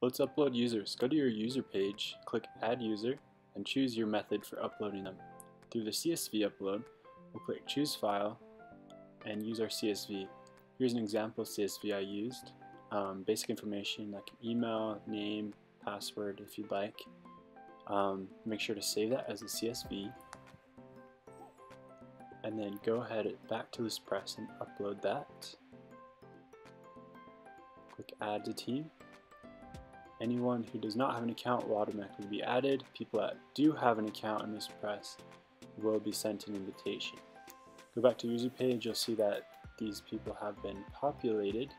Let's upload users. Go to your user page, click Add User, and choose your method for uploading them. Through the CSV upload, we'll click Choose File and use our CSV. Here's an example CSV I used. Basic information like an email, name, password if you'd like. Make sure to save that as a CSV. And then go ahead back to ListPress and upload that. Click Add to Team. Anyone who does not have an account will automatically be added. People that do have an account in ListPress will be sent an invitation. Go back to user page, you'll see that these people have been populated.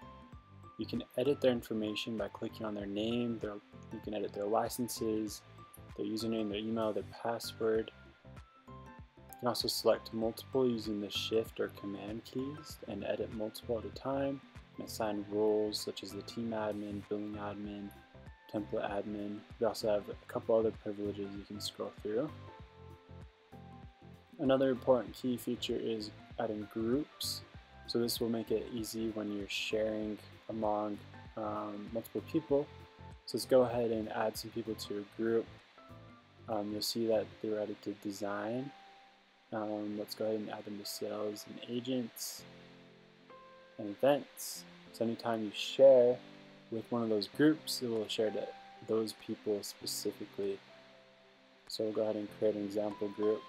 You can edit their information by clicking on their name. You can edit their licenses, their username, their email, their password. You can also select multiple using the Shift or Command keys and edit multiple at a time, and assign roles such as the team admin, billing admin, template admin. We also have a couple other privileges you can scroll through. Another important key feature is adding groups. So this will make it easy when you're sharing among multiple people. So let's go ahead and add some people to a group. You'll see that they're added to design. Let's go ahead and add them to sales and agents and events. So anytime you share with one of those groups, it will share to those people specifically. So we'll go ahead and create an example group.